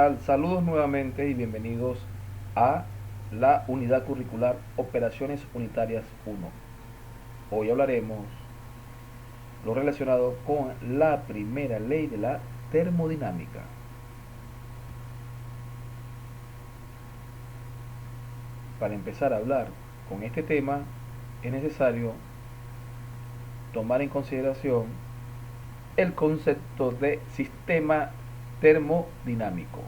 tal? Saludos nuevamente y bienvenidos a la unidad curricular Operaciones Unitarias 1. Hoy hablaremos lo relacionado con la primera ley de la termodinámica. Para empezar a hablar con este tema es necesario tomar en consideración el concepto de sistema termodinámico.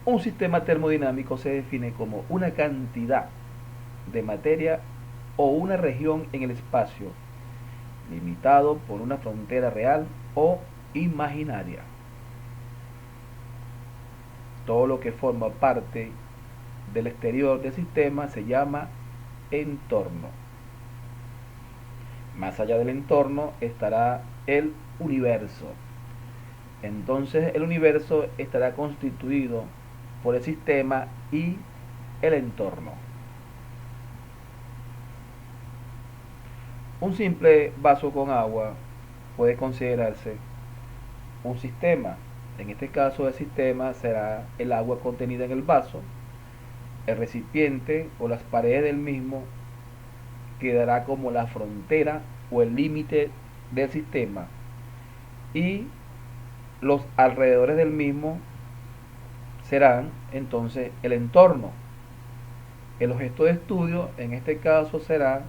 Un sistema termodinámico se define como una cantidad de materia o una región en el espacio, limitado por una frontera real o imaginaria. Todo lo que forma parte del exterior del sistema se llama entorno. Más allá del entorno estará el universo. Entonces el universo estará constituido por el sistema y el entorno. Un simple vaso con agua puede considerarse un sistema. En este caso el sistema será el agua contenida en el vaso, el recipiente o las paredes del mismo quedará como la frontera o el límite del sistema y los alrededores del mismo serán entonces el entorno. El objeto de estudio en este caso será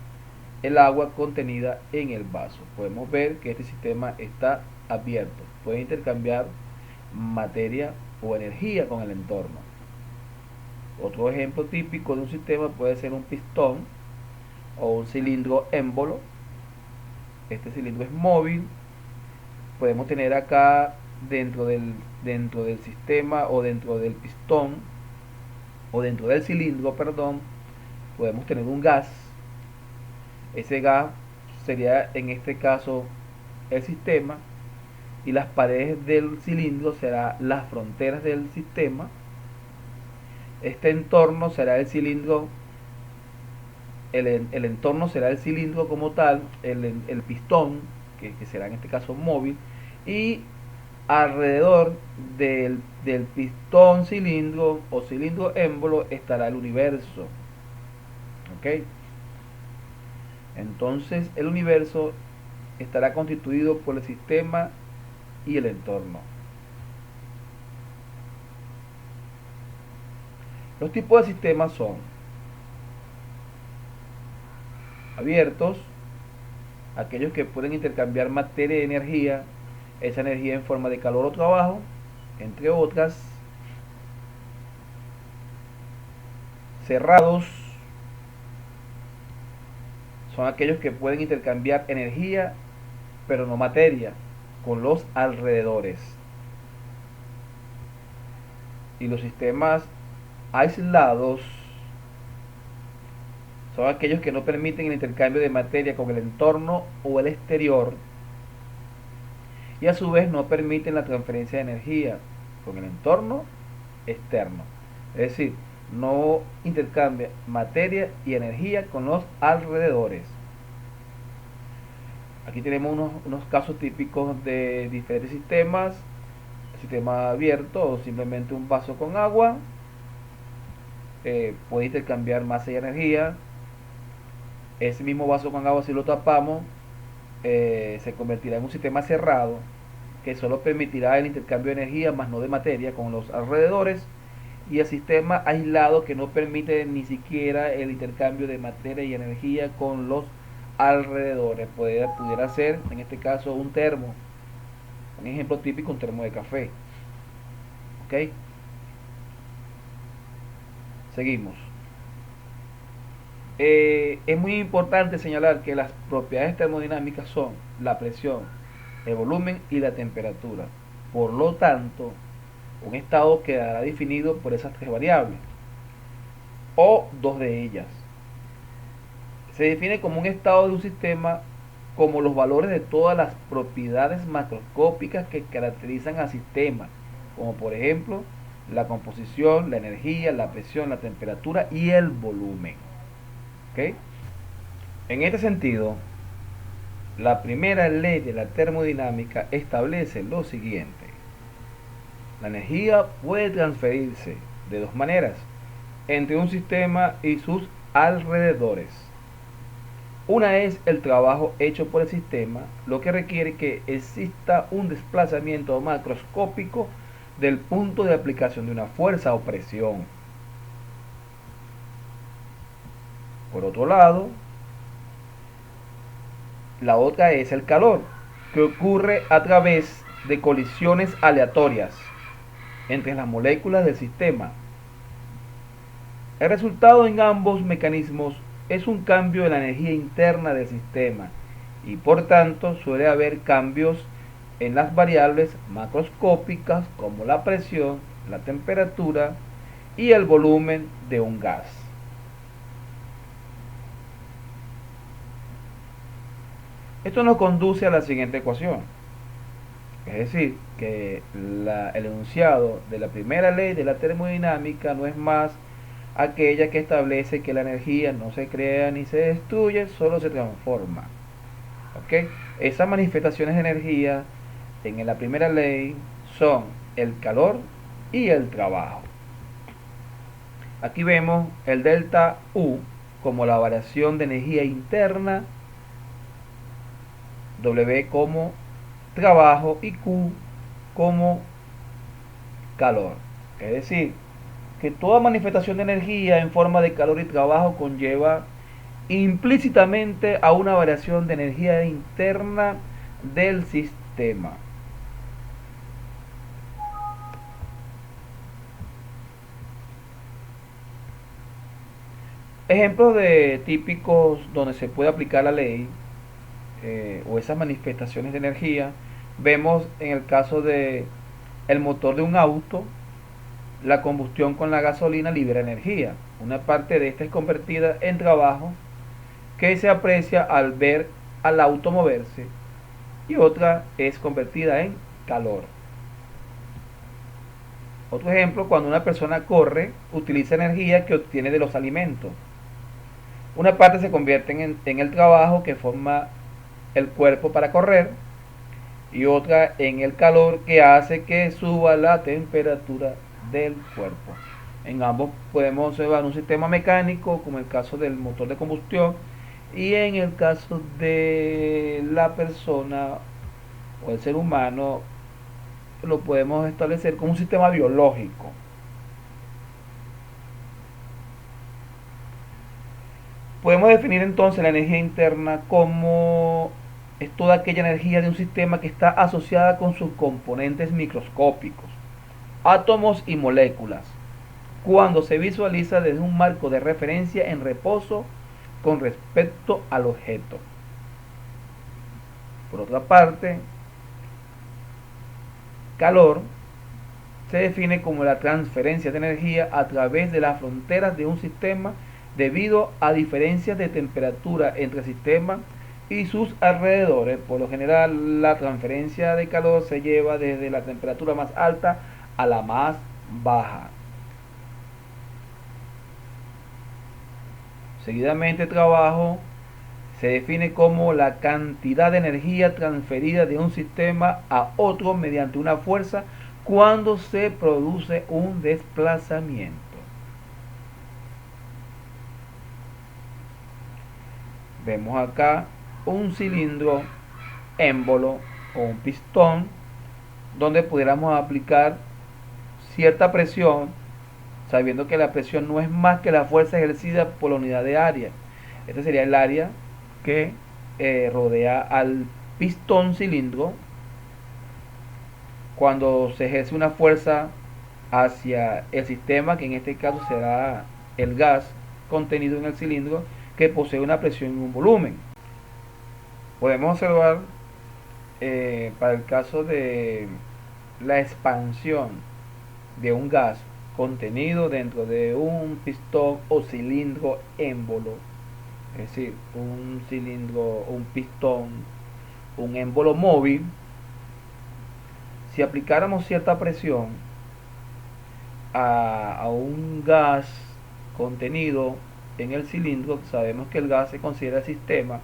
el agua contenida en el vaso. Podemos ver que este sistema está abierto, puede intercambiar materia o energía con el entorno. Otro ejemplo típico de un sistema puede ser un pistón o un cilindro émbolo. Este cilindro es móvil. Podemos tener acá dentro del sistema o dentro del pistón o dentro del cilindro, perdón, podemos tener un gas. Ese gas sería en este caso el sistema y las paredes del cilindro serán las fronteras del sistema. Este entorno será el cilindro, el entorno será el cilindro como tal, el pistón, que será en este caso móvil, y alrededor del pistón cilindro o cilindro émbolo estará el universo. ¿Ok? Entonces el universo estará constituido por el sistema y el entorno. Los tipos de sistemas son abiertos, aquellos que pueden intercambiar materia y energía, esa energía en forma de calor o trabajo, entre otras. Cerrados son aquellos que pueden intercambiar energía, pero no materia, con los alrededores. Y los sistemas aislados son aquellos que no permiten el intercambio de materia con el entorno o el exterior y a su vez no permiten la transferencia de energía con el entorno externo. Es decir, no intercambia materia y energía con los alrededores. Aquí tenemos unos casos típicos de diferentes sistemas. Sistema abierto o simplemente un vaso con agua. Puede intercambiar masa y energía. Ese mismo vaso con agua, si lo tapamos, se convertirá en un sistema cerrado que solo permitirá el intercambio de energía más no de materia con los alrededores, y el sistema aislado que no permite ni siquiera el intercambio de materia y energía con los alrededores. Pudiera ser en este caso un termo, un ejemplo típico, un termo de café. ¿Ok? Seguimos. Es muy importante señalar que las propiedades termodinámicas son la presión, el volumen y la temperatura. Por lo tanto, un estado quedará definido por esas tres variables o dos de ellas. Se define como un estado de un sistema como los valores de todas las propiedades macroscópicas que caracterizan al sistema, como por ejemplo la composición, la energía, la presión, la temperatura y el volumen. ¿Okay? En este sentido, La primera ley de la termodinámica establece lo siguiente. La energía puede transferirse de dos maneras entre un sistema y sus alrededores. Una es el trabajo hecho por el sistema, lo que requiere que exista un desplazamiento macroscópico del punto de aplicación de una fuerza o presión. Por otro lado, la otra es el calor, que ocurre a través de colisiones aleatorias entre las moléculas del sistema. El resultado en ambos mecanismos es un cambio de la energía interna del sistema y por tanto suele haber cambios en las variables macroscópicas como la presión, la temperatura y el volumen de un gas. Esto nos conduce a la siguiente ecuación, es decir, que el enunciado de la primera ley de la termodinámica no es más aquella que establece que la energía no se crea ni se destruye, solo se transforma. ¿Ok? Esas manifestaciones de energía en la primera ley son el calor y el trabajo. Aquí vemos el delta U como la variación de energía interna, W como trabajo y Q como calor. Es decir, que toda manifestación de energía en forma de calor y trabajo conlleva implícitamente a una variación de energía interna del sistema. Ejemplos de típicos donde se puede aplicar la ley o esas manifestaciones de energía, vemos en el caso de el motor de un auto. La combustión con la gasolina libera energía. Una parte de esta es convertida en trabajo que se aprecia al ver al auto moverse y otra es convertida en calor. Otro ejemplo, cuando una persona corre, utiliza energía que obtiene de los alimentos. Una parte se convierte en el trabajo que forma el cuerpo para correr y otra en el calor que hace que suba la temperatura del cuerpo. En ambos podemos observar un sistema mecánico, como el caso del motor de combustión, y en el caso de la persona o el ser humano lo podemos establecer como un sistema biológico. Podemos definir entonces la energía interna como es toda aquella energía de un sistema que está asociada con sus componentes microscópicos, átomos y moléculas, cuando se visualiza desde un marco de referencia en reposo con respecto al objeto. Por otra parte, calor se define como la transferencia de energía a través de las fronteras de un sistema debido a diferencias de temperatura entre el sistema y sus alrededores. Por lo general, la transferencia de calor se lleva desde la temperatura más alta a la más baja. Seguidamente, trabajo se define como la cantidad de energía transferida de un sistema a otro mediante una fuerza cuando se produce un desplazamiento. Vemos acá un cilindro émbolo o un pistón donde pudiéramos aplicar cierta presión, sabiendo que la presión no es más que la fuerza ejercida por la unidad de área. Este sería el área que rodea al pistón cilindro. Cuando se ejerce una fuerza hacia el sistema, que en este caso será el gas contenido en el cilindro, que posee una presión y un volumen. Podemos observar para el caso de la expansión de un gas contenido dentro de un pistón o cilindro émbolo, es decir, un cilindro, un pistón, un émbolo móvil. Si aplicáramos cierta presión a un gas contenido en el cilindro, sabemos que el gas se considera el sistema,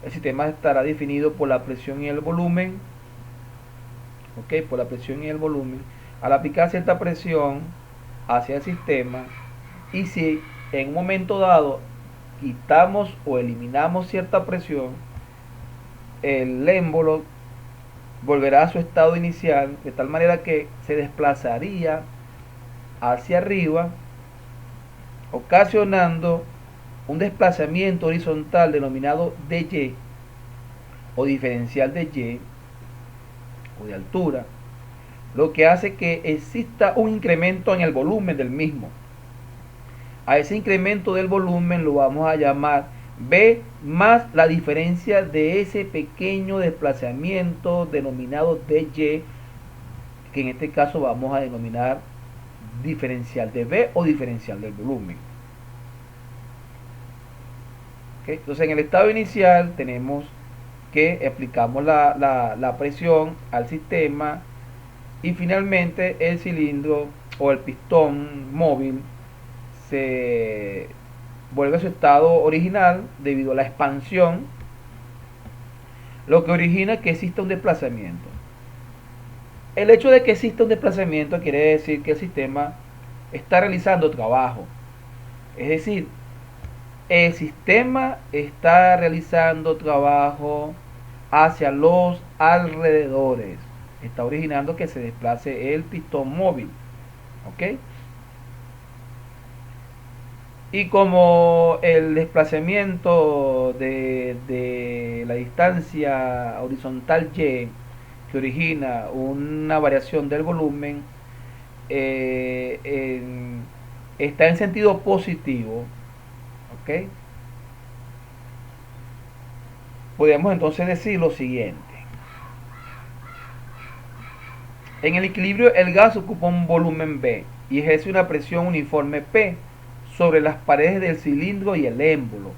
El sistema estará definido por la presión y el volumen. ¿Ok? Por la presión y el volumen. Al aplicar cierta presión hacia el sistema, y si en un momento dado quitamos o eliminamos cierta presión, el émbolo volverá a su estado inicial, de tal manera que se desplazaría hacia arriba, ocasionando un desplazamiento horizontal denominado dy o diferencial de y o de altura, lo que hace que exista un incremento en el volumen del mismo. A ese incremento del volumen lo vamos a llamar B más la diferencia de ese pequeño desplazamiento denominado dy, que en este caso vamos a denominar diferencial de B o diferencial del volumen. ¿Okay? Entonces en el estado inicial tenemos que aplicamos la presión al sistema y finalmente el cilindro o el pistón móvil se vuelve a su estado original debido a la expansión, lo que origina que exista un desplazamiento. El hecho de que exista un desplazamiento quiere decir que el sistema está realizando trabajo. Es decir, el sistema está realizando trabajo hacia los alrededores. Está originando que se desplace el pistón móvil. ¿Ok? Y como el desplazamiento de la distancia horizontal y, que origina una variación del volumen, está en sentido positivo, ¿ok? Podemos entonces decir lo siguiente. En el equilibrio, el gas ocupa un volumen B y ejerce una presión uniforme P sobre las paredes del cilindro y el émbolo.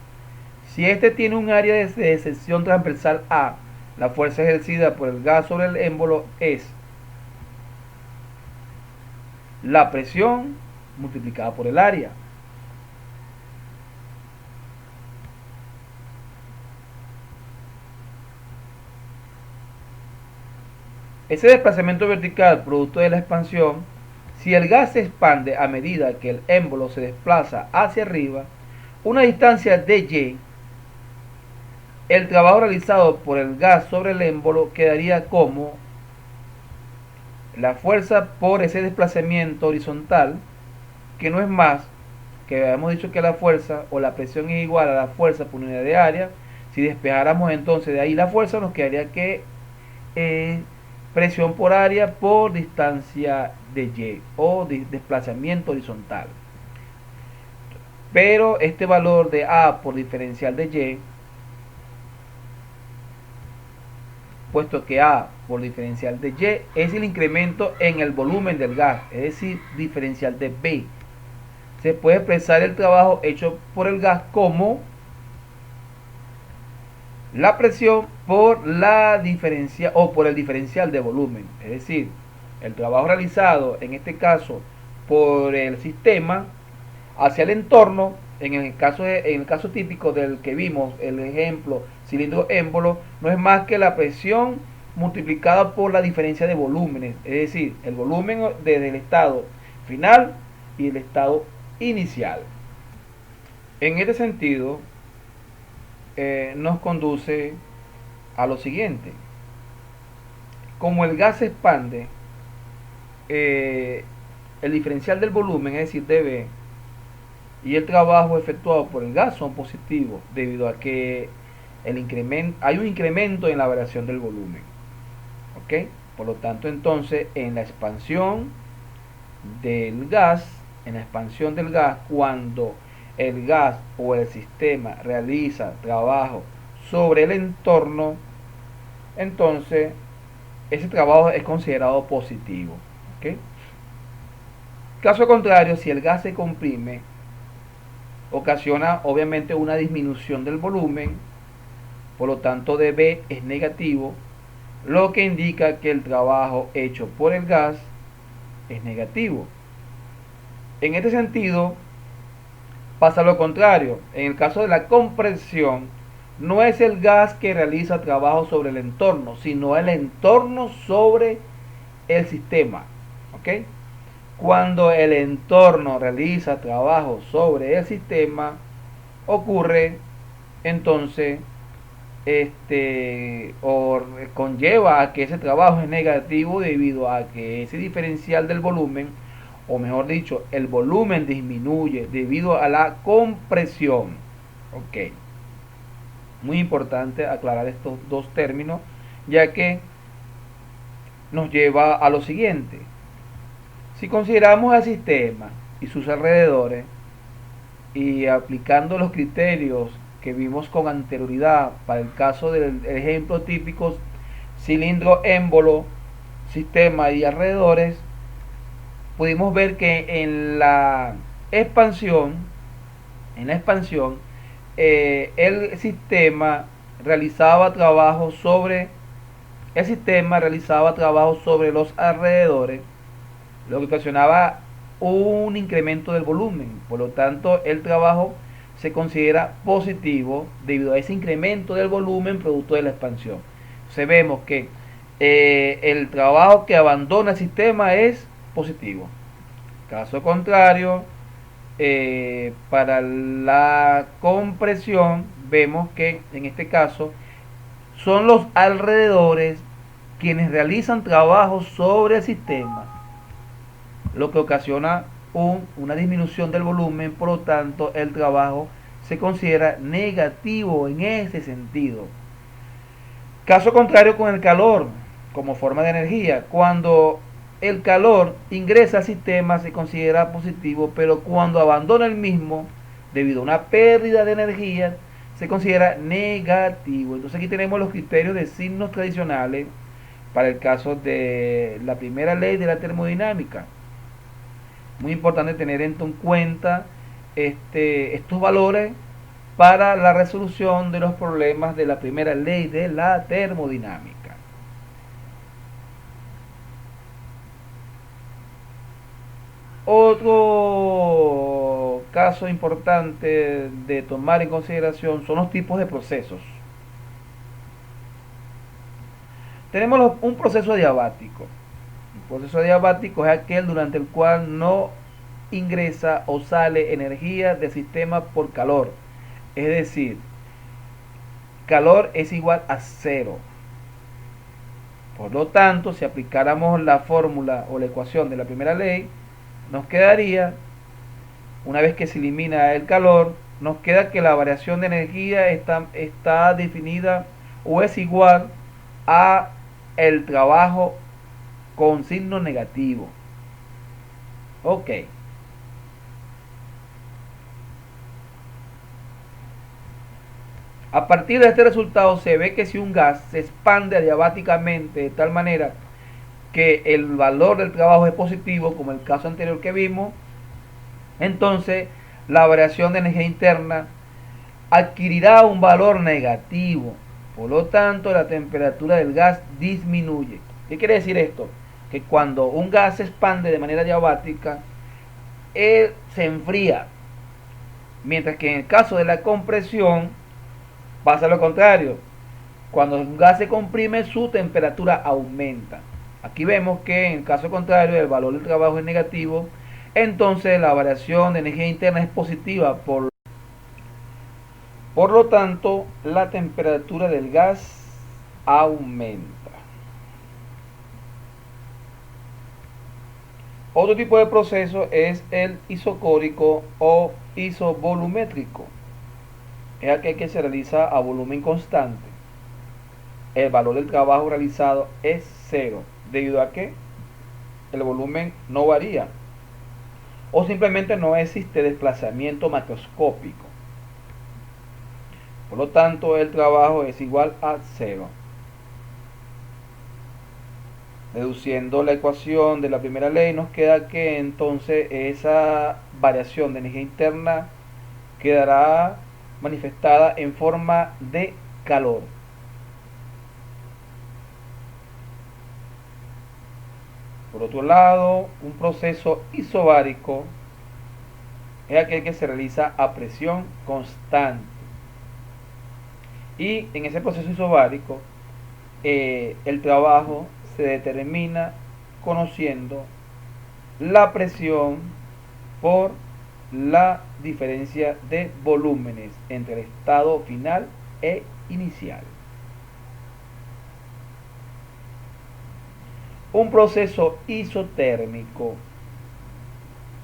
Si este tiene un área de sección transversal A, la fuerza ejercida por el gas sobre el émbolo es la presión multiplicada por el área. Ese desplazamiento vertical producto de la expansión, si el gas se expande a medida que el émbolo se desplaza hacia arriba, una distancia de y, el trabajo realizado por el gas sobre el émbolo quedaría como la fuerza por ese desplazamiento horizontal, que no es más que habíamos dicho que la fuerza o la presión es igual a la fuerza por unidad de área. Si despejáramos entonces de ahí la fuerza, nos quedaría que presión por área por distancia de y o desplazamiento horizontal. Pero este valor de A por diferencial de y, puesto que A por diferencial de y es el incremento en el volumen del gas, es decir, diferencial de B, se puede expresar el trabajo hecho por el gas como la presión por la diferencia o por el diferencial de volumen, es decir, el trabajo realizado en este caso por el sistema hacia el entorno. En el caso típico del que vimos, el ejemplo cilindro émbolo, no es más que la presión multiplicada por la diferencia de volúmenes, es decir, el volumen desde el estado final y el estado inicial. En este sentido, nos conduce a lo siguiente. Como el gas se expande, el diferencial del volumen, es decir, dB, y el trabajo efectuado por el gas son positivos, debido a que hay un incremento en la variación del volumen. ¿Ok? Por lo tanto, entonces, en la expansión del gas, cuando el gas o el sistema realiza trabajo sobre el entorno, entonces ese trabajo es considerado positivo. ¿Okay? Caso contrario, si el gas se comprime, ocasiona obviamente una disminución del volumen, por lo tanto dB es negativo, lo que indica que el trabajo hecho por el gas es negativo. En este sentido, pasa lo contrario. En el caso de la compresión, no es el gas que realiza trabajo sobre el entorno, sino el entorno sobre el sistema. ¿Ok? Cuando el entorno realiza trabajo sobre el sistema, ocurre entonces o conlleva a que ese trabajo es negativo debido a que ese diferencial del volumen, o mejor dicho, el volumen disminuye debido a la compresión. Ok, muy importante aclarar estos dos términos, ya que nos lleva a lo siguiente. Si consideramos el sistema y sus alrededores y aplicando los criterios que vimos con anterioridad para el caso del ejemplo típico cilindro émbolo, sistema y alrededores, pudimos ver que expansión, en la expansión, el sistema realizaba trabajo sobre los alrededores, lo que ocasionaba un incremento del volumen. Por lo tanto, el trabajo se considera positivo debido a ese incremento del volumen producto de la expansión. Entonces vemos que el trabajo que abandona el sistema es positivo. Caso contrario, para la compresión vemos que en este caso son los alrededores quienes realizan trabajo sobre el sistema, lo que ocasiona una disminución del volumen. Por lo tanto, el trabajo se considera negativo en ese sentido. Caso contrario con el calor como forma de energía. Cuando el calor ingresa al sistema se considera positivo, pero cuando abandona el mismo debido a una pérdida de energía se considera negativo. Entonces aquí tenemos los criterios de signos tradicionales para el caso de la primera ley de la termodinámica. Muy importante tener en cuenta estos valores para la resolución de los problemas de la primera ley de la termodinámica. Otro caso importante de tomar en consideración son los tipos de procesos. Tenemos un proceso adiabático. Un proceso adiabático es aquel durante el cual no ingresa o sale energía del sistema por calor. Es decir, calor es igual a cero. Por lo tanto, si aplicáramos la fórmula o la ecuación de la primera ley, nos quedaría, una vez que se elimina el calor, nos queda que la variación de energía está definida o es igual a el trabajo con signo negativo. Ok. A partir de este resultado se ve que si un gas se expande adiabáticamente de tal manera que el valor del trabajo es positivo, como el caso anterior que vimos, entonces la variación de energía interna adquirirá un valor negativo. Por lo tanto, la temperatura del gas disminuye. ¿Qué quiere decir esto? Que cuando un gas se expande de manera adiabática, él se enfría. Mientras que en el caso de la compresión, pasa lo contrario. Cuando un gas se comprime, su temperatura aumenta. Aquí vemos que en el caso contrario el valor del trabajo es negativo, entonces la variación de energía interna es positiva. Por lo tanto, la temperatura del gas aumenta. Otro tipo de proceso es el isocórico o isovolumétrico. Es aquel que se realiza a volumen constante. El valor del trabajo realizado es cero, debido a que el volumen no varía o simplemente no existe desplazamiento macroscópico. Por lo tanto, el trabajo es igual a cero. Deduciendo la ecuación de la primera ley, nos queda que entonces esa variación de energía interna quedará manifestada en forma de calor. Por otro lado, un proceso isobárico es aquel que se realiza a presión constante Y en ese proceso isobárico, el trabajo se determina conociendo la presión por la diferencia de volúmenes entre el estado final e inicial. Un proceso isotérmico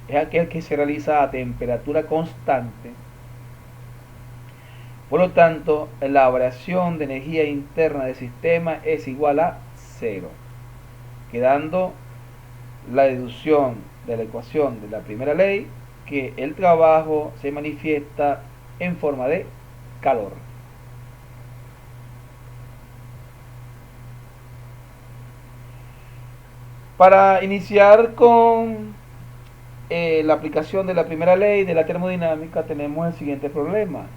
es aquel que se realiza a temperatura constante. Por lo tanto, la variación de energía interna del sistema es igual a cero, quedando la deducción de la ecuación de la primera ley, que el trabajo se manifiesta en forma de calor. Para iniciar con la aplicación de la primera ley de la termodinámica, tenemos el siguiente problema.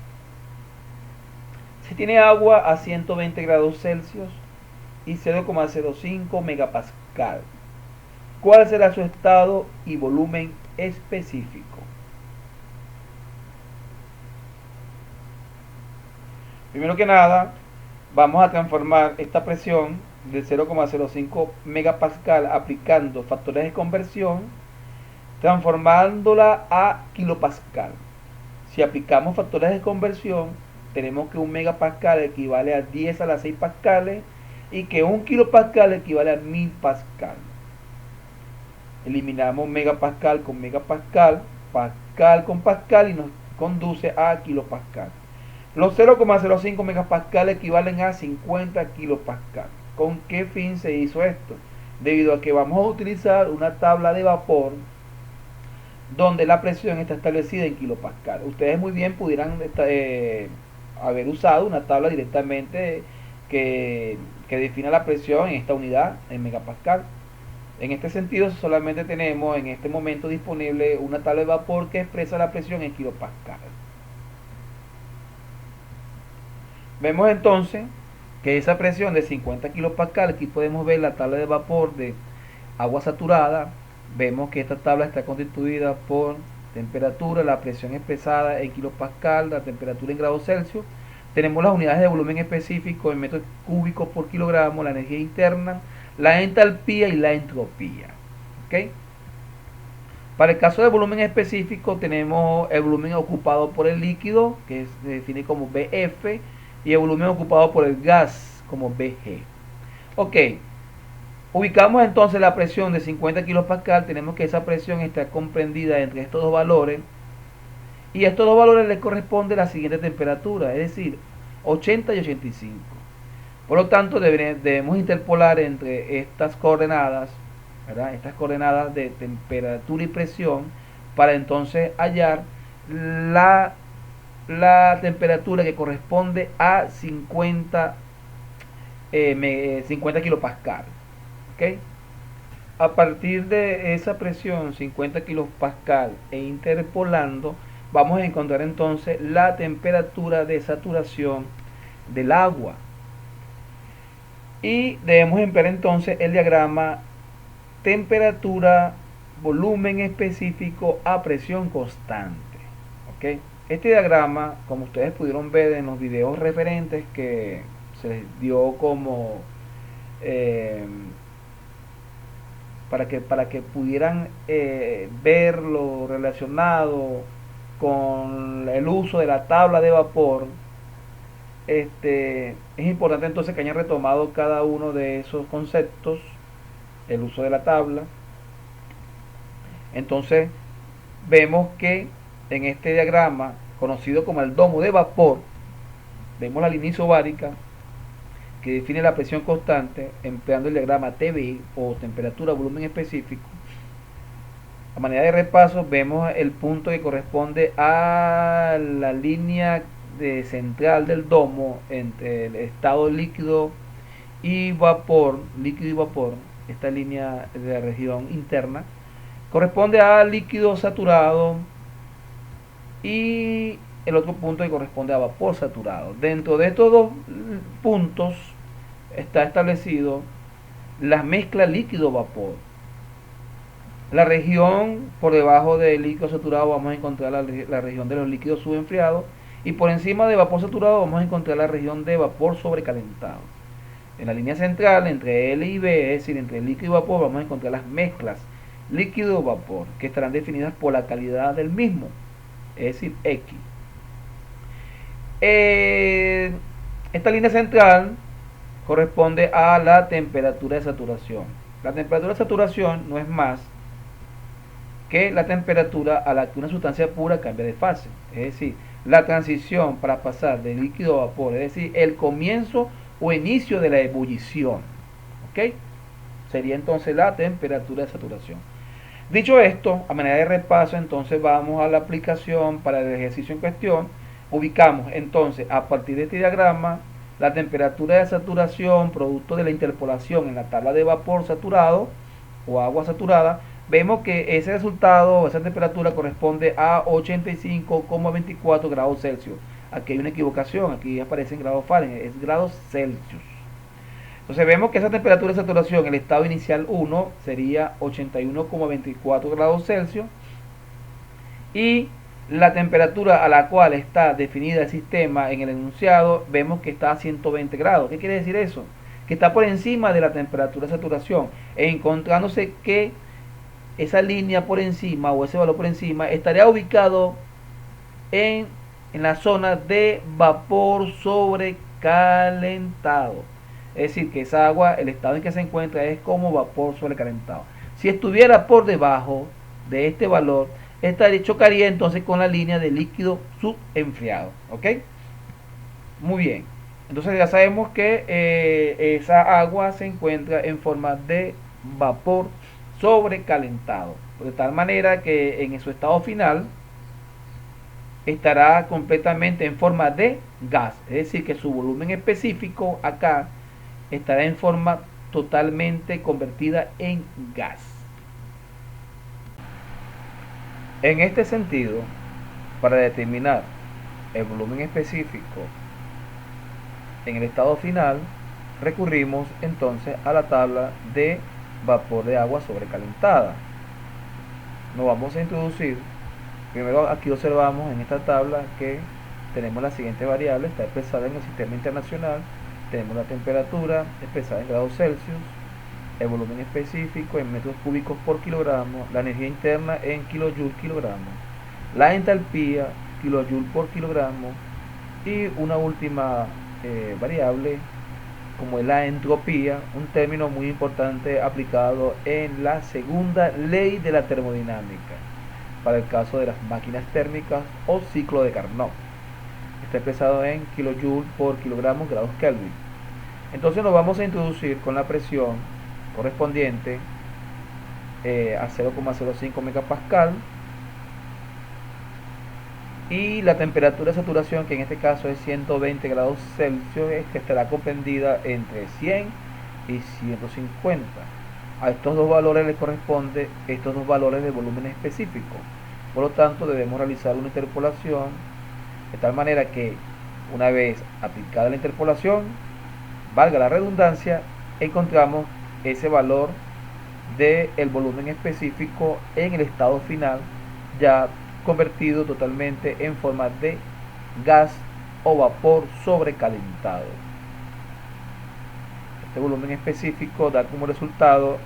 Si tiene agua a 120 grados Celsius y 0,05 megapascal, ¿cuál será su estado y volumen específico? Primero que nada, vamos a transformar esta presión de 0,05 megapascal aplicando factores de conversión, transformándola a kilopascal. Si aplicamos factores de conversión, tenemos que un megapascal equivale a 10 a la 6 pascales y que un kilopascal equivale a 1000 pascal. Eliminamos megapascal con megapascal, pascal con pascal y nos conduce a kilopascal. Los 0,05 megapascal equivalen a 50 kilopascal. ¿Con qué fin se hizo esto? Debido a que vamos a utilizar una tabla de vapor donde la presión está establecida en kilopascal. Ustedes muy bien pudieran haber usado una tabla directamente que defina la presión en esta unidad, en megapascal. En este sentido, solamente tenemos en este momento disponible una tabla de vapor que expresa la presión en kilopascal. Vemos entonces que esa presión de 50 kilopascal, aquí podemos ver la tabla de vapor de agua saturada. Vemos que esta tabla está constituida por temperatura, la presión expresada en kilopascal, la temperatura en grados Celsius. Tenemos las unidades de volumen específico en metros cúbicos por kilogramo, la energía interna, la entalpía y la entropía. ¿Okay? Para el caso de volumen específico tenemos el volumen ocupado por el líquido, que se define como BF, y el volumen ocupado por el gas como BG. Ok, ubicamos entonces la presión de 50 kilopascal. Tenemos que esa presión está comprendida entre estos dos valores, y a estos dos valores les corresponde la siguiente temperatura, es decir, 80 y 85. Por lo tanto, debemos interpolar entre estas coordenadas, ¿verdad? Estas coordenadas de temperatura y presión, para entonces hallar la temperatura que corresponde a 50 kilopascal. ¿Okay? A partir de esa presión 50 kilopascal e interpolando, vamos a encontrar entonces la temperatura de saturación del agua. Y debemos emplear entonces el diagrama temperatura, volumen específico a presión constante. ¿Okay? Este diagrama, como ustedes pudieron ver en los videos referentes que se les dio como para que pudieran ver lo relacionado con el uso de la tabla de vapor, es importante entonces que hayan retomado cada uno de esos conceptos, el uso de la tabla. Entonces vemos que en este diagrama, conocido como el domo de vapor, vemos la línea isobárica que define la presión constante empleando el diagrama TB o temperatura volumen específico. A manera de repaso, vemos el punto que corresponde a la línea central del domo entre el estado líquido y vapor, esta línea de la región interna corresponde a líquido saturado, y el otro punto que corresponde a vapor saturado. Dentro de estos dos puntos está establecido la mezcla líquido-vapor. La región por debajo del líquido saturado vamos a encontrar la región de los líquidos subenfriados, Y por encima de vapor saturado vamos a encontrar la región de vapor sobrecalentado. En la línea central, entre L y B, es decir, entre líquido y vapor, vamos a encontrar las mezclas líquido-vapor, que estarán definidas por la calidad del mismo, es decir, X. Esta línea central corresponde a la temperatura de saturación. La temperatura de saturación no es más que la temperatura a la que una sustancia pura cambia de fase. Es decir, la transición para pasar de líquido a vapor, es decir, el comienzo o inicio de la ebullición. ¿Ok? Sería entonces la temperatura de saturación. Dicho esto, a manera de repaso, entonces vamos a la aplicación para el ejercicio en cuestión. Ubicamos entonces a partir de este diagrama la temperatura de saturación producto de la interpolación en la tabla de vapor saturado o agua saturada. Vemos que ese resultado, esa temperatura corresponde a 85,24 grados Celsius. Aquí hay una equivocación, aquí aparece en grados Fahrenheit, es grados Celsius. Entonces vemos que esa temperatura de saturación en el estado inicial 1 sería 81,24 grados Celsius y la temperatura a la cual está definida el sistema en el enunciado vemos que está a 120 grados. ¿Qué quiere decir eso? Que está por encima de la temperatura de saturación, encontrándose que esa línea por encima o ese valor por encima estaría ubicado en la zona de vapor sobrecalentado. Es decir, que esa agua, el estado en que se encuentra es como vapor sobrecalentado. Si estuviera por debajo de este valor, chocaría entonces con la línea de líquido subenfriado. ¿Ok? Muy bien. Entonces ya sabemos que esa agua se encuentra en forma de vapor sobrecalentado. De tal manera que en su estado final estará completamente en forma de gas. Es decir, que su volumen específico acá estará en forma totalmente convertida en gas. En este sentido, para determinar el volumen específico en el estado final, recurrimos entonces a la tabla de vapor de agua sobrecalentada. Nos vamos a introducir, primero aquí observamos en esta tabla que tenemos las siguientes variables, está expresada en el sistema internacional. Tenemos la temperatura expresada en grados Celsius, el volumen específico en metros cúbicos por kilogramo, la energía interna en kilojoule kilogramo, la entalpía kilojoule por kilogramo y una última variable como es la entropía, un término muy importante aplicado en la segunda ley de la termodinámica para el caso de las máquinas térmicas o ciclo de Carnot. Está expresado en kilojoule por kilogramo grados Kelvin. Entonces nos vamos a introducir con la presión correspondiente a 0,05 megapascal y la temperatura de saturación, que en este caso es 120 grados Celsius, que estará comprendida entre 100 y 150. A estos dos valores les corresponde estos dos valores de volumen específico. Por lo tanto, debemos realizar una interpolación de tal manera que una vez aplicada la interpolación, valga la redundancia, encontramos ese valor del volumen específico en el estado final ya convertido totalmente en forma de gas o vapor sobrecalentado. Este volumen específico da como resultado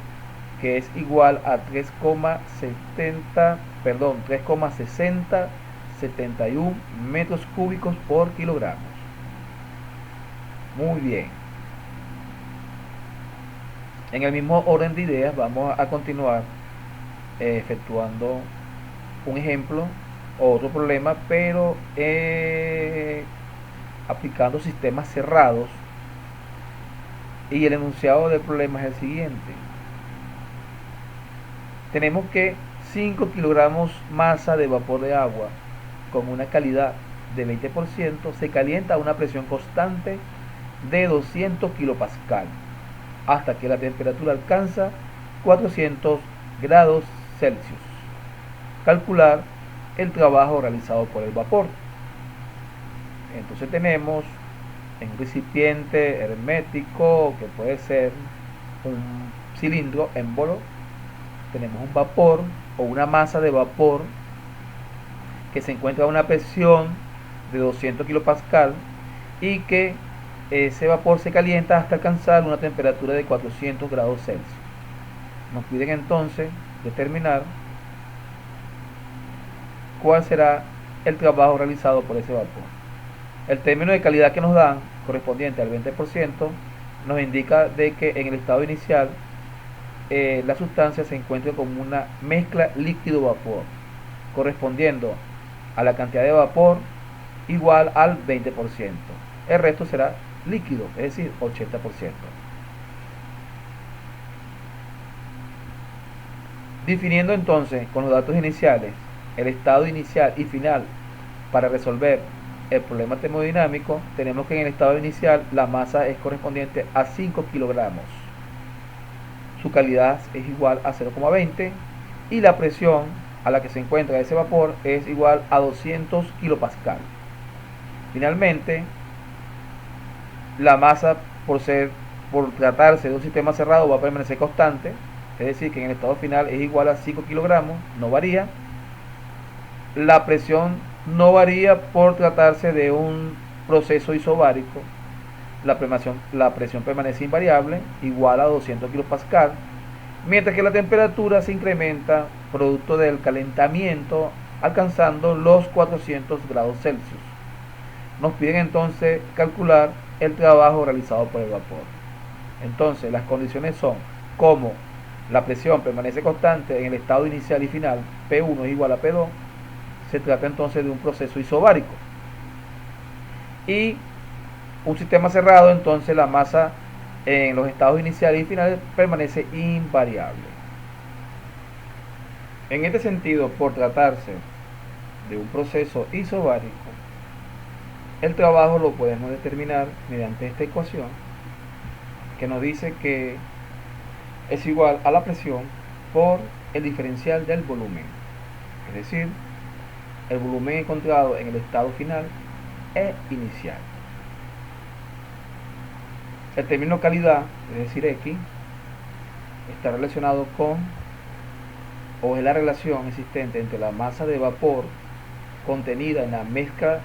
que es igual a 3,6071 metros cúbicos por kilogramo. Muy bien. En el mismo orden de ideas vamos a continuar efectuando un ejemplo o otro problema, pero aplicando sistemas cerrados, y el enunciado del problema es el siguiente. Tenemos que 5 kilogramos masa de vapor de agua con una calidad de 20% se calienta a una presión constante de 200 kilopascal hasta que la temperatura alcanza 400 grados Celsius. Calcular el trabajo realizado por el vapor. Entonces tenemos en un recipiente hermético, que puede ser un cilindro émbolo, tenemos un vapor o una masa de vapor que se encuentra a una presión de 200 kilopascal y que ese vapor se calienta hasta alcanzar una temperatura de 400 grados Celsius. Nos piden entonces determinar cuál será el trabajo realizado por ese vapor. El término de calidad que nos dan, correspondiente al 20%, nos indica de que en el estado inicial la sustancia se encuentra como una mezcla líquido-vapor, correspondiendo a la cantidad de vapor igual al 20%. El resto será líquido, es decir, 80%. Definiendo entonces con los datos iniciales el estado inicial y final para resolver el problema termodinámico, tenemos que en el estado inicial la masa es correspondiente a 5 kilogramos. Su calidad es igual a 0,20 y la presión a la que se encuentra ese vapor es igual a 200 kilopascal. Finalmente, la masa por tratarse de un sistema cerrado va a permanecer constante, es decir que en el estado final es igual a 5 kilogramos, no varía. La presión no varía por tratarse de un proceso isobárico. La presión permanece invariable, igual a 200 kilopascal, mientras que la temperatura se incrementa producto del calentamiento alcanzando los 400 grados Celsius. Nos piden entonces calcular el trabajo realizado por el vapor. Entonces las condiciones son como la presión permanece constante en el estado inicial y final, P1 es igual a P2, se trata entonces de un proceso isobárico. Y un sistema cerrado, entonces la masa en los estados iniciales y finales permanece invariable. En este sentido, por tratarse de un proceso isobárico, el trabajo lo podemos determinar mediante esta ecuación que nos dice que es igual a la presión por el diferencial del volumen, es decir, el volumen encontrado en el estado final e inicial. El término calidad, es decir X, está relacionado con, o es la relación existente entre la masa de vapor contenida en la mezcla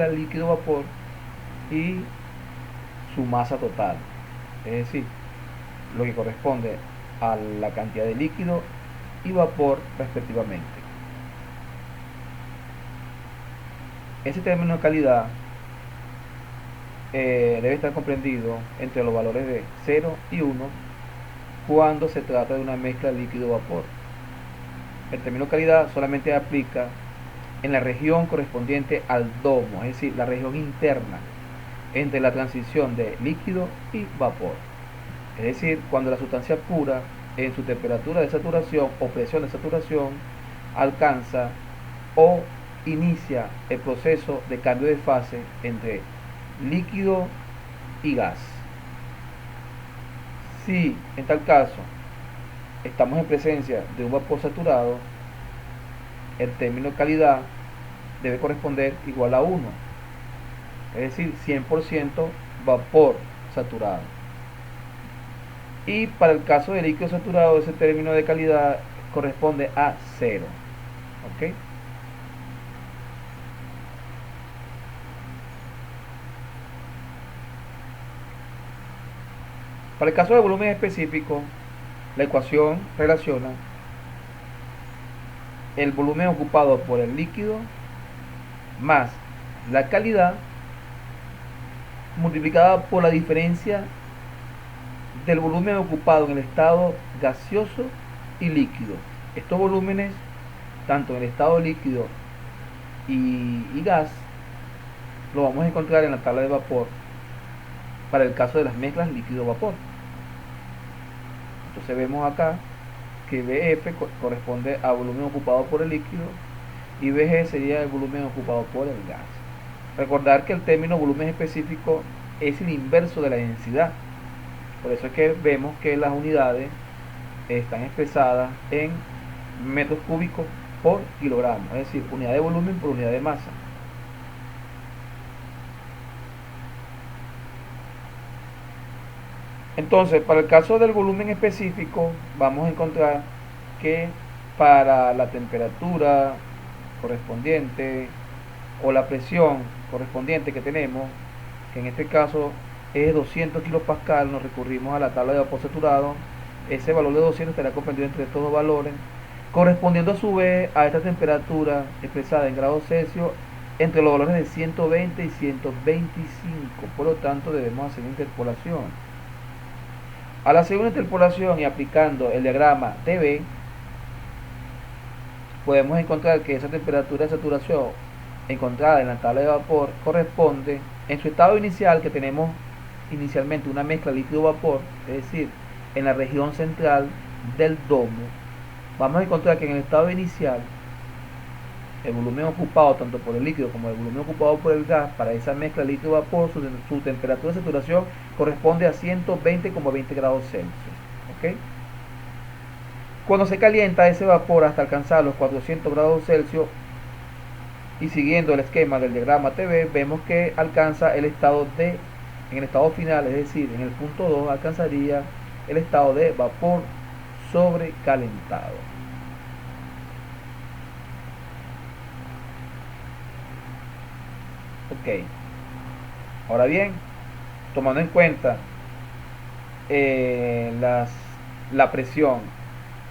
líquido-vapor y su masa total, es decir, lo que corresponde a la cantidad de líquido y vapor respectivamente. Ese término de calidad debe estar comprendido entre los valores de 0 y 1 cuando se trata de una mezcla líquido-vapor. El término calidad solamente aplica en la región correspondiente al domo, es decir, la región interna entre la transición de líquido y vapor. Es decir, cuando la sustancia pura en su temperatura de saturación o presión de saturación alcanza o inicia el proceso de cambio de fase entre líquido y gas. Si en tal caso estamos en presencia de un vapor saturado, el término calidad debe corresponder igual a 1, es decir, 100% vapor saturado. Y para el caso de líquido saturado, ese término de calidad corresponde a 0. ¿Ok? Para el caso de volumen específico, la ecuación relaciona el volumen ocupado por el líquido más la calidad multiplicada por la diferencia del volumen ocupado en el estado gaseoso y líquido. Estos volúmenes, tanto en el estado líquido y gas, lo vamos a encontrar en la tabla de vapor para el caso de las mezclas líquido-vapor. Entonces vemos acá que BF corresponde a volumen ocupado por el líquido y BG sería el volumen ocupado por el gas. Recordar que el término volumen específico es el inverso de la densidad. Por eso es que vemos que las unidades están expresadas en metros cúbicos por kilogramo, es decir, unidad de volumen por unidad de masa. Entonces, para el caso del volumen específico, vamos a encontrar que para la temperatura correspondiente o la presión correspondiente que tenemos, que en este caso es 200 kilopascal, nos recurrimos a la tabla de vapor saturado. Ese valor de 200 estará comprendido entre estos dos valores, correspondiendo a su vez a esta temperatura expresada en grados Celsius entre los valores de 120 y 125. Por lo tanto, debemos hacer una interpolación. Al hacer una interpolación y aplicando el diagrama TB, podemos encontrar que esa temperatura de saturación encontrada en la tabla de vapor corresponde en su estado inicial, que tenemos inicialmente una mezcla líquido-vapor, es decir, en la región central del domo. Vamos a encontrar que en el estado inicial el volumen ocupado tanto por el líquido como el volumen ocupado por el gas para esa mezcla líquido-vapor, su temperatura de saturación corresponde a 120,20 grados Celsius. ¿Okay? Cuando se calienta ese vapor hasta alcanzar los 400 grados Celsius, y siguiendo el esquema del diagrama TV, vemos que alcanza el estado de, en el estado final, es decir, en el punto 2, alcanzaría el estado de vapor sobrecalentado. Ok. Ahora bien, tomando en cuenta la presión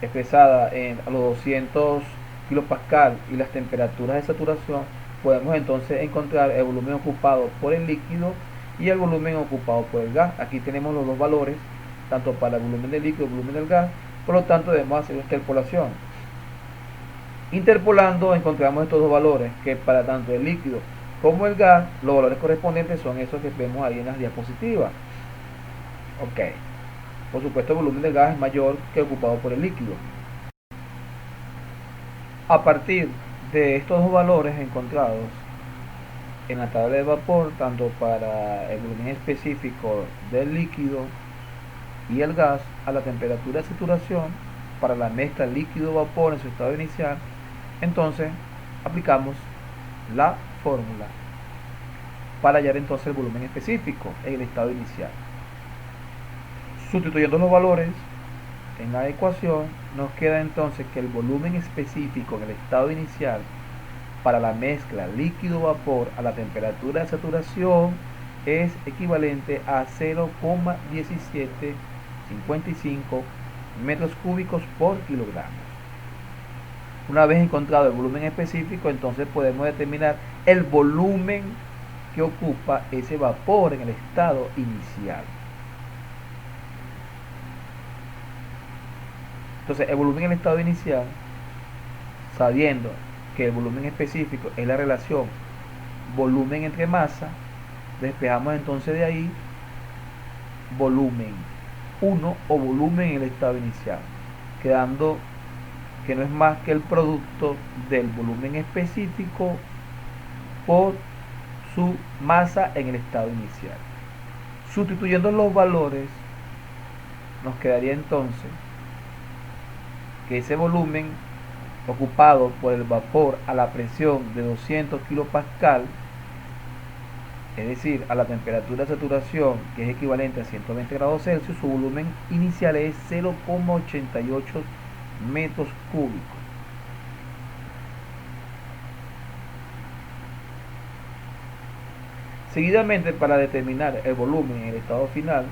expresada en los 200 kilopascal y las temperaturas de saturación, podemos entonces encontrar el volumen ocupado por el líquido y el volumen ocupado por el gas. Aquí tenemos los dos valores, tanto para el volumen del líquido y el volumen del gas. Por lo tanto, debemos hacer una interpolación. Interpolando encontramos estos dos valores, que para tanto el líquido como el gas, los valores correspondientes son esos que vemos ahí en las diapositivas. Ok. Por supuesto, el volumen del gas es mayor que el ocupado por el líquido. A partir de estos dos valores encontrados en la tabla de vapor, tanto para el volumen específico del líquido y el gas, a la temperatura de saturación para la mezcla líquido-vapor en su estado inicial, entonces aplicamos la fórmula para hallar entonces el volumen específico en el estado inicial. Sustituyendo los valores en la ecuación, nos queda entonces que el volumen específico en el estado inicial para la mezcla líquido-vapor a la temperatura de saturación es equivalente a 0,1755 metros cúbicos por kilogramo. Una vez encontrado el volumen específico, entonces podemos determinar el volumen que ocupa ese vapor en el estado inicial. Entonces, el volumen en el estado inicial, sabiendo que el volumen específico es la relación volumen entre masa, despejamos entonces de ahí volumen 1 o volumen en el estado inicial, quedando que no es más que el producto del volumen específico por su masa en el estado inicial. Sustituyendo los valores, nos quedaría entonces que ese volumen ocupado por el vapor a la presión de 200 kilopascal, es decir, a la temperatura de saturación, que es equivalente a 120 grados Celsius, su volumen inicial es 0,88 metros cúbicos. Seguidamente, para determinar el volumen en el estado final,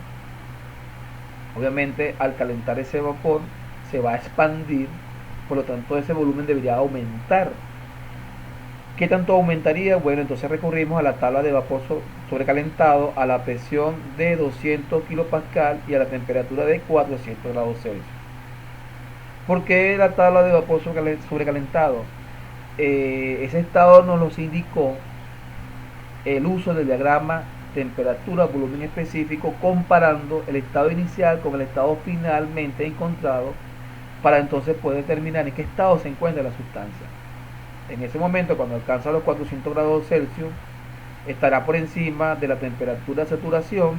obviamente al calentar ese vapor se va a expandir, por lo tanto ese volumen debería aumentar. ¿Qué tanto aumentaría? Bueno, entonces recurrimos a la tabla de vapor sobrecalentado a la presión de 200 kilopascal y a la temperatura de 400 grados Celsius. ¿Por qué la tabla de vapor sobrecalentado? Ese estado nos los indicó el uso del diagrama temperatura, volumen específico, comparando el estado inicial con el estado finalmente encontrado, para entonces poder determinar en qué estado se encuentra la sustancia. En ese momento, cuando alcanza los 400 grados Celsius, estará por encima de la temperatura de saturación.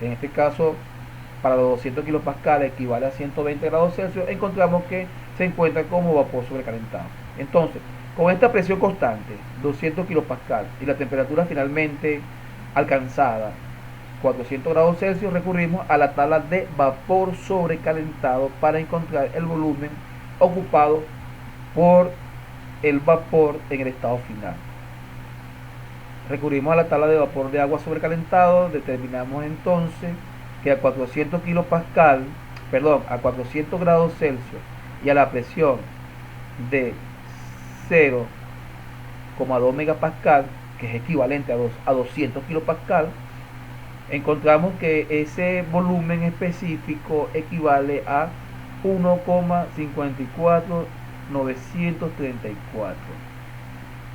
En este caso, para los 200 kilopascal equivale a 120 grados Celsius. Encontramos que se encuentra como vapor sobrecalentado. Entonces, con esta presión constante, 200 kilopascal, y la temperatura finalmente alcanzada, 400 grados Celsius, recurrimos a la tabla de vapor sobrecalentado para encontrar el volumen ocupado por el vapor en el estado final. recurrimos a la tabla de vapor de agua sobrecalentado, determinamos entonces que a 400 kilopascal, perdón, a 400 grados Celsius y a la presión de 0,2 megapascal, que es equivalente a 200 kilopascal, encontramos que ese volumen específico equivale a 1,54934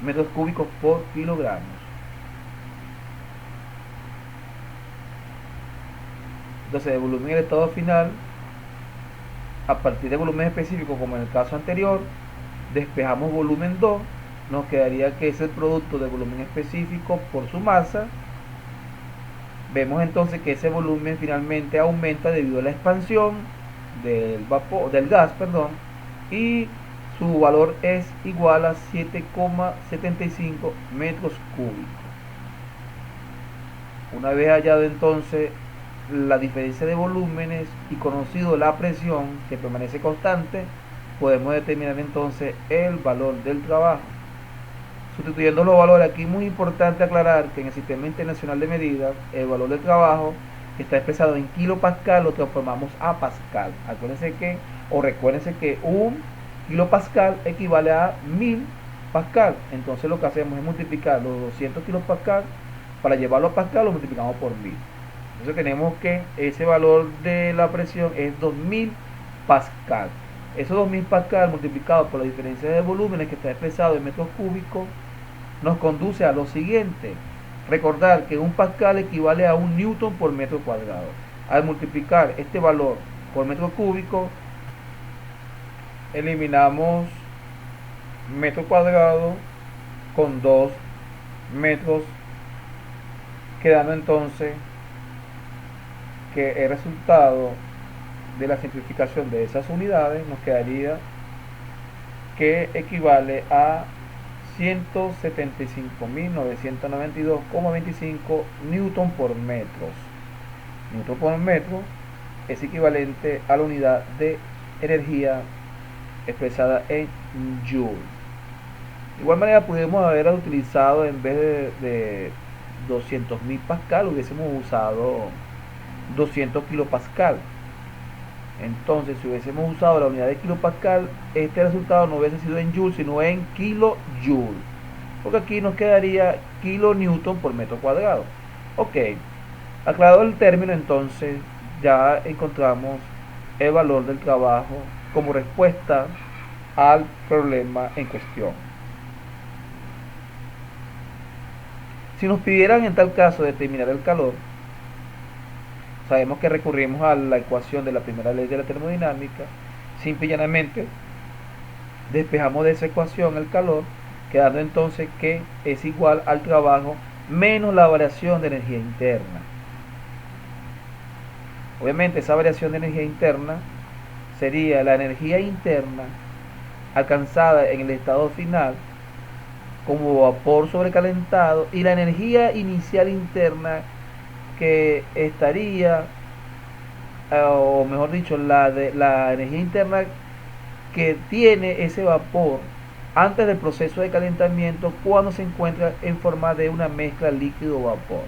metros cúbicos por kilogramos. Entonces, el volumen del estado final, a partir de volumen específico, como en el caso anterior, despejamos volumen 2, nos quedaría que es el producto de volumen específico por su masa. Vemos entonces que ese volumen finalmente aumenta debido a la expansión del gas, y su valor es igual a 7,75 metros cúbicos. Una vez hallado entonces la diferencia de volúmenes y conocido la presión que permanece constante, podemos determinar entonces el valor del trabajo. Sustituyendo los valores, aquí es muy importante aclarar que en el Sistema Internacional de Medidas, el valor del trabajo que está expresado en kilopascal lo transformamos a pascal. Recuérdense que un kilopascal equivale a 1000 pascal. Entonces lo que hacemos es multiplicar los 200 kilopascal, para llevarlo a pascal lo multiplicamos por 1000. Entonces tenemos que ese valor de la presión es 2000 pascal. Esos 2000 pascal multiplicados por la diferencia de volúmenes que está expresado en metros cúbicos nos conduce a lo siguiente. Recordar que un pascal equivale a un newton por metro cuadrado. Al multiplicar este valor por metro cúbico, eliminamos metro cuadrado con 2 metros, quedando entonces que el resultado de la simplificación de esas unidades nos quedaría que equivale a 175.992,25 newton por metro. Newton por metro es equivalente a la unidad de energía expresada en joule. De igual manera pudimos haber utilizado, en vez de 200.000 pascal, hubiésemos usado 200 kilopascal. Entonces, si hubiésemos usado la unidad de kilopascal, este resultado no hubiese sido en joule, sino en kilojoule, porque aquí nos quedaría kilonewton por metro cuadrado. Ok, aclarado el término, entonces ya encontramos el valor del trabajo como respuesta al problema en cuestión. Si nos pidieran en tal caso determinar el calor, sabemos que recurrimos a la ecuación de la primera ley de la termodinámica. Simple y llanamente despejamos de esa ecuación el calor, quedando entonces que es igual al trabajo menos la variación de energía interna. Obviamente esa variación de energía interna sería la energía interna alcanzada en el estado final como vapor sobrecalentado, y la energía inicial interna que estaría, o mejor dicho, la energía interna que tiene ese vapor antes del proceso de calentamiento, cuando se encuentra en forma de una mezcla líquido-vapor.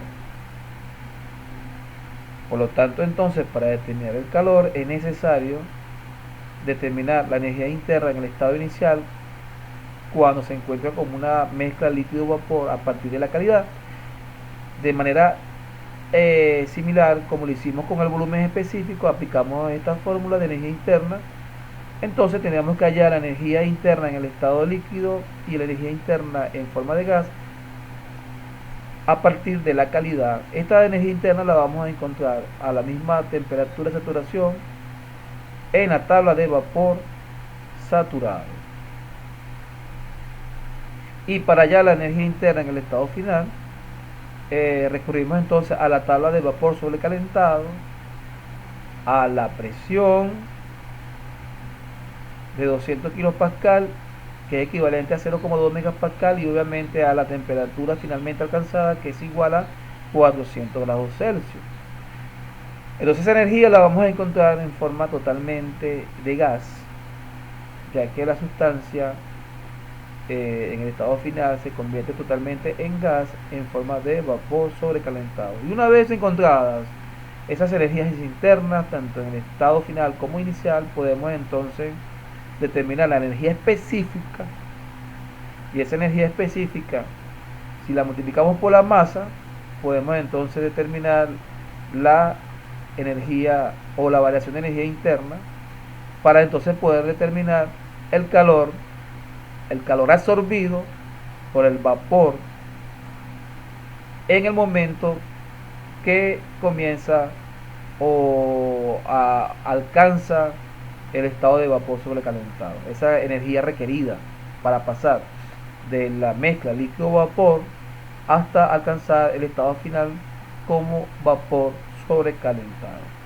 Por lo tanto, entonces, para determinar el calor es necesario determinar la energía interna en el estado inicial cuando se encuentra como una mezcla líquido-vapor a partir de la calidad, de manera similar como lo hicimos con el volumen específico. Aplicamos esta fórmula de energía interna. Entonces tenemos que hallar la energía interna en el estado líquido y la energía interna en forma de gas a partir de la calidad. Esta energía interna la vamos a encontrar a la misma temperatura de saturación en la tabla de vapor saturado. Y para hallar la energía interna en el estado final, recurrimos entonces a la tabla de vapor sobrecalentado, a la presión de 200 kilopascal, que es equivalente a 0,2 megapascal, y obviamente a la temperatura finalmente alcanzada, que es igual a 400 grados Celsius. Entonces esa energía la vamos a encontrar en forma totalmente de gas, ya que la sustancia en el estado final se convierte totalmente en gas en forma de vapor sobrecalentado. Y una vez encontradas esas energías internas, tanto en el estado final como inicial, podemos entonces determinar la energía específica. Y esa energía específica, si la multiplicamos por la masa, podemos entonces determinar la energía o la variación de energía interna, para entonces poder determinar el calor absorbido por el vapor en el momento que comienza o alcanza el estado de vapor sobrecalentado. Esa energía requerida para pasar de la mezcla líquido-vapor hasta alcanzar el estado final como vapor sobrecalentado.